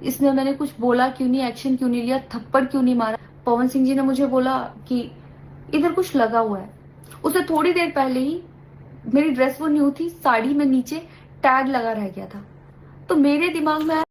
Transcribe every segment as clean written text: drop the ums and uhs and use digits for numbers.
इसमें मैंने कुछ बोला क्यों नहीं, एक्शन क्यों नहीं लिया, थप्पड़ क्यों नहीं मारा। पवन सिंह जी ने मुझे बोला कि इधर कुछ लगा हुआ है। उससे थोड़ी देर पहले ही मेरी ड्रेस वो न्यू थी, साड़ी में नीचे टैग लगा रह गया था। तो मेरे दिमाग में आया।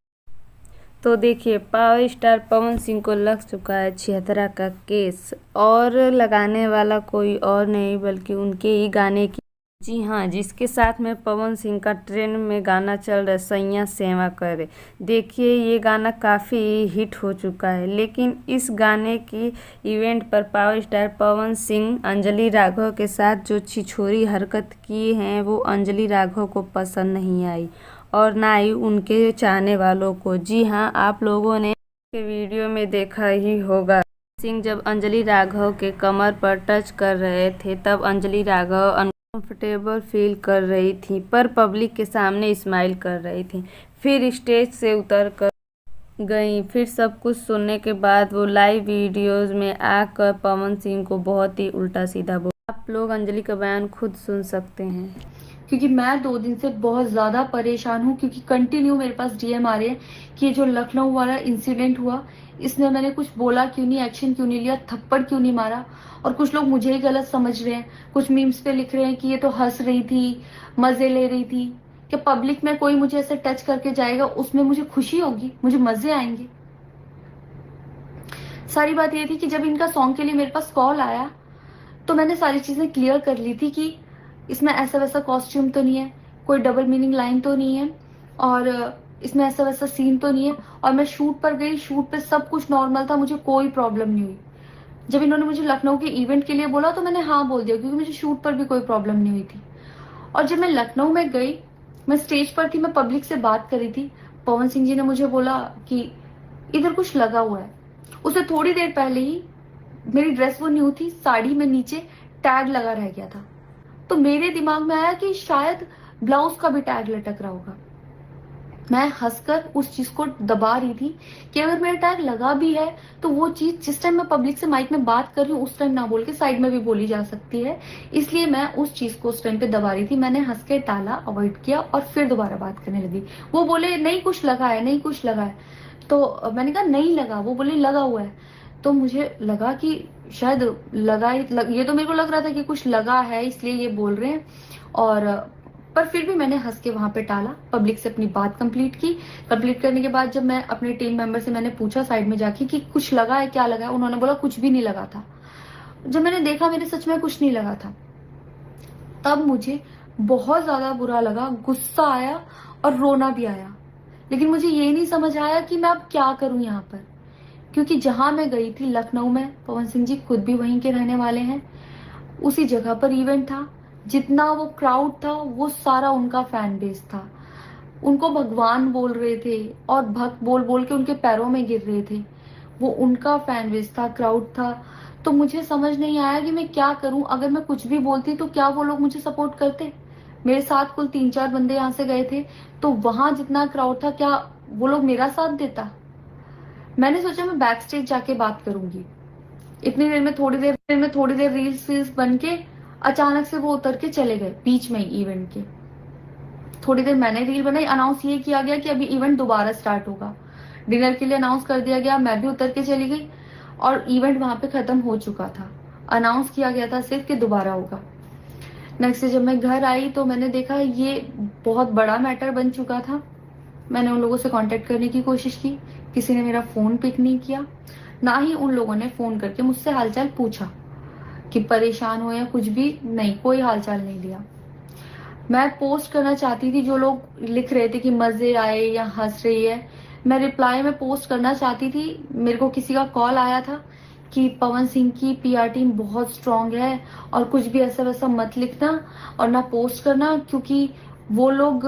तो देखिए, पावर स्टार पवन सिंह को लग चुका है छिहत्तरा का केस, और लगाने वाला कोई और नहीं बल्कि उनके ही गाने की। जी हाँ, जिसके साथ में पवन सिंह का ट्रेंड में गाना चल रहा है, सैयां सेवा करे। देखिए, ये गाना काफ़ी हिट हो चुका है, लेकिन इस गाने की इवेंट पर पावर स्टार पवन सिंह अंजलि राघव के साथ जो छिछोरी हरकत की हैं, वो अंजलि राघव को पसंद नहीं आई और ना ही उनके चाहने वालों को। जी हाँ, आप लोगों ने के वीडियो में देखा ही होगा, सिंह जब अंजलि राघव के कमर पर टच कर रहे थे तब अंजलि राघव अनकंफर्टेबल फील कर रही थी, पर पब्लिक के सामने स्माइल कर रही थी। फिर स्टेज से उतर कर गई। फिर सब कुछ सुनने के बाद वो लाइव वीडियोस में आकर पवन सिंह को बहुत ही उल्टा सीधा बोला। आप लोग अंजलि का बयान खुद सुन सकते हैं। क्योंकि मैं 2 दिन से बहुत ज्यादा परेशान हूँ, क्योंकि कंटिन्यू मेरे पास डीएम आ रहे हैं कि ये जो लखनऊ वाला इंसिडेंट हुआ, इसमें मैंने कुछ बोला क्यों नहीं, एक्शन क्यों नहीं लिया, थप्पड़ क्यों नहीं मारा। और कुछ लोग मुझे ही गलत समझ रहे हैं, कुछ मीम्स पे लिख रहे हैं कि ये तो हंस रही थी, मजे ले रही थी। कि पब्लिक में कोई मुझे ऐसे टच करके जाएगा, उसमें मुझे खुशी होगी, मुझे मजे आएंगे। सारी बात ये थी कि जब इनका सॉन्ग के लिए मेरे पास कॉल आया, तो मैंने सारी चीजें क्लियर कर ली थी कि इसमें ऐसा वैसा कॉस्ट्यूम तो नहीं है, कोई डबल मीनिंग लाइन तो नहीं है, और इसमें ऐसा वैसा सीन तो नहीं है। और मैं शूट पर गई, शूट पे सब कुछ नॉर्मल था, मुझे कोई प्रॉब्लम नहीं हुई। जब इन्होंने मुझे लखनऊ के इवेंट के लिए बोला तो मैंने हाँ बोल दिया, क्योंकि मुझे शूट पर भी कोई प्रॉब्लम नहीं हुई थी। और जब मैं लखनऊ में गई, मैं स्टेज पर थी, मैं पब्लिक से बात कर रही थी, पवन सिंह जी ने मुझे बोला कि इधर कुछ लगा हुआ है। उससे थोड़ी देर पहले ही मेरी ड्रेस वो न्यू थी, साड़ी में नीचे टैग लगा रह गया था। तो मेरे दिमाग में आया कि शायद ब्लाउज का भी टैग लटक रहा होगा। मैं हंसकर उस चीज को दबा रही थी कि अगर मेरा टैग लगा भी है तो वो चीज जिस टाइम मैं पब्लिक से माइक में बात कर रही हूँ उस टाइम ना बोल के साइड में भी बोली जा सकती है। इसलिए मैं उस चीज को उस टाइम पे दबा रही थी। मैंने हंस के टाला, अवॉइड किया और फिर दोबारा बात करने लगी। वो बोले नहीं कुछ लगा है, नहीं कुछ लगा है। तो मैंने कहा नहीं लगा। वो बोले लगा हुआ है। तो मुझे लगा कि शायद ये तो मेरे को लग रहा था कि कुछ लगा है, इसलिए ये बोल रहे हैं। और पर फिर भी मैंने हंस के वहां पे टाला, पब्लिक से अपनी बात कंप्लीट की। कंप्लीट करने के बाद जब मैं अपने टीम मेंबर से मैंने पूछा साइड में जाके कि कुछ लगा है, क्या लगा है, उन्होंने बोला कुछ भी नहीं लगा था। जब मैंने देखा मेरे सच में कुछ नहीं लगा था, तब मुझे बहुत ज्यादा बुरा लगा, गुस्सा आया और रोना भी आया। लेकिन मुझे ये नहीं समझ आया कि मैं अब क्या करूं यहाँ पर। क्योंकि जहां मैं गई थी लखनऊ में, पवन सिंह जी खुद भी वहीं के रहने वाले हैं, उसी जगह पर इवेंट था। जितना वो क्राउड था वो सारा उनका फैन बेस था। उनको भगवान बोल रहे थे और भक्त बोल बोल के उनके पैरों में गिर रहे थे। वो उनका फैन बेस था, क्राउड था। तो मुझे समझ नहीं आया कि मैं क्या करूं। अगर मैं कुछ भी बोलती तो क्या वो लोग मुझे सपोर्ट करते। मेरे साथ कुल 3-4 बंदे यहाँ से गए थे, तो वहां जितना क्राउड था, क्या वो लोग मेरा साथ देता। मैंने सोचा मैं बैक स्टेज जाके बात करूंगी। इतनी देर में थोड़ी देर रील्स वील्स बन के अचानक से वो उतर के चले गए बीच में ही इवेंट के। थोड़ी देर मैंने रील बनाई, अनाउंस ये किया गया कि अभी इवेंट दोबारा स्टार्ट होगा। डिनर के लिए अनाउंस कर दिया गया, मैं भी उतर के चली गई और इवेंट वहां पे खत्म हो चुका था। अनाउंस किया गया था सिर्फ कि दोबारा होगा। नेक्स्ट डे जब मैं घर आई तो मैंने देखा ये बहुत बड़ा मैटर बन चुका था। मैंने उन लोगों से कांटेक्ट करने की कोशिश की, किसी ने मेरा फोन पिक नहीं किया, ना ही उन लोगों ने फोन करके मुझसे हालचाल पूछा कि परेशान हो या कुछ भी नहीं, कोई हालचाल नहीं लिया। मैं पोस्ट करना चाहती थी, जो लोग लिख रहे थे कि मजे आए या हंस रही है, मैं रिप्लाई में पोस्ट करना चाहती थी। मेरे को किसी का कॉल आया था कि पवन सिंह की पीआर टीम बहुत स्ट्रांग है और कुछ भी ऐसा वैसा मत लिखना और ना पोस्ट करना, क्योंकि वो लोग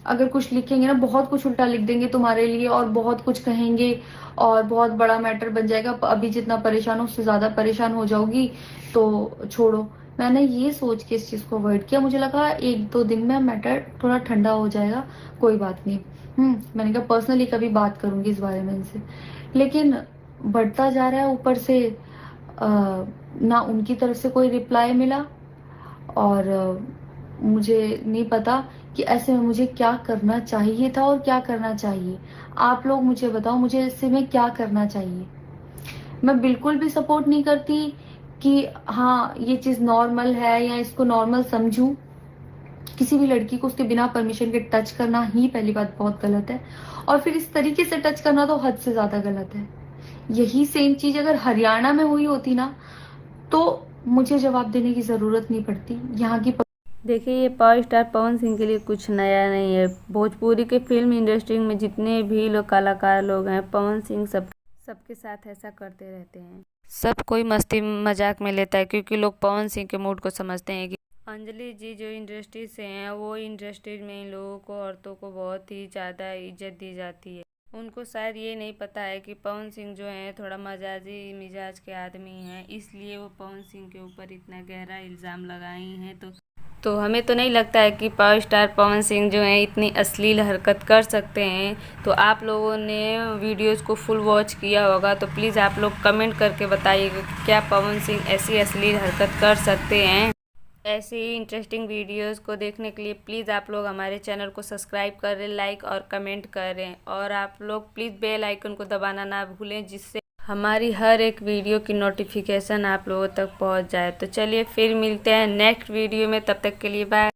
अगर कुछ लिखेंगे ना, बहुत कुछ उल्टा लिख देंगे तुम्हारे लिए और बहुत कुछ कहेंगे और बहुत बड़ा मैटर बन जाएगा। अभी जितना परेशान हो उससे ज्यादा परेशान हो जाओगी, तो छोड़ो। मैंने ये सोच के इस चीज को अवॉइड किया। मुझे लगा 1-2 दिन में मैटर थोड़ा ठंडा हो जाएगा, कोई बात नहीं। मैंने कहा पर्सनली कभी बात करूंगी इस बारे में इनसे। लेकिन बढ़ता जा रहा है ऊपर से। ना उनकी तरफ से कोई रिप्लाई मिला और मुझे नहीं पता कि ऐसे में मुझे क्या करना चाहिए था और क्या करना चाहिए। आप लोग मुझे बताओ, मुझे ऐसे में क्या करना चाहिए। मैं बिल्कुल भी सपोर्ट नहीं करती कि हाँ ये चीज़ नॉर्मल है या इसको नॉर्मल समझूं। किसी भी लड़की को उसके बिना परमिशन के टच करना ही पहली बात बहुत गलत है, और फिर इस तरीके से टच करना तो हद से ज़्यादा गलत है। यही सेम चीज़ अगर हरियाणा में हुई होती ना, तो मुझे जवाब देने की ज़रूरत नहीं पड़ती। यहाँ की देखिए, ये पावर स्टार पवन सिंह के लिए कुछ नया नहीं है। भोजपुरी के फिल्म इंडस्ट्री में जितने भी लोग कलाकार लोग हैं, पवन सिंह सबके साथ ऐसा करते रहते हैं। सब कोई मस्ती मजाक में लेता है, क्योंकि लोग पवन सिंह के मूड को समझते हैं कि अंजलि जी जो इंडस्ट्री से हैं, वो इंडस्ट्री में इन लोगों को, औरतों को बहुत ही ज़्यादा इज्जत दी जाती है। उनको शायद ये नहीं पता है कि पवन सिंह जो हैं थोड़ा मजाजी मिजाज के आदमी हैं, इसलिए वो पवन सिंह के ऊपर इतना गहरा इल्ज़ाम लगाई हैं। तो हमें तो नहीं लगता है कि पावर स्टार पवन सिंह जो हैं इतनी अश्लील हरकत कर सकते हैं। तो आप लोगों ने वीडियोस को फुल वॉच किया होगा, तो प्लीज़ आप लोग कमेंट करके बताइएगा कि क्या पवन सिंह ऐसी अश्लील हरकत कर सकते हैं। ऐसे ही इंटरेस्टिंग वीडियोस को देखने के लिए प्लीज़ आप लोग हमारे चैनल को सब्सक्राइब करें, लाइक और कमेंट करें, और आप लोग प्लीज़ बेल आइकन को दबाना ना भूलें, जिससे हमारी हर एक वीडियो की नोटिफिकेशन आप लोगों तक पहुंच जाए। तो चलिए फिर मिलते हैं नेक्स्ट वीडियो में, तब तक के लिए बाय।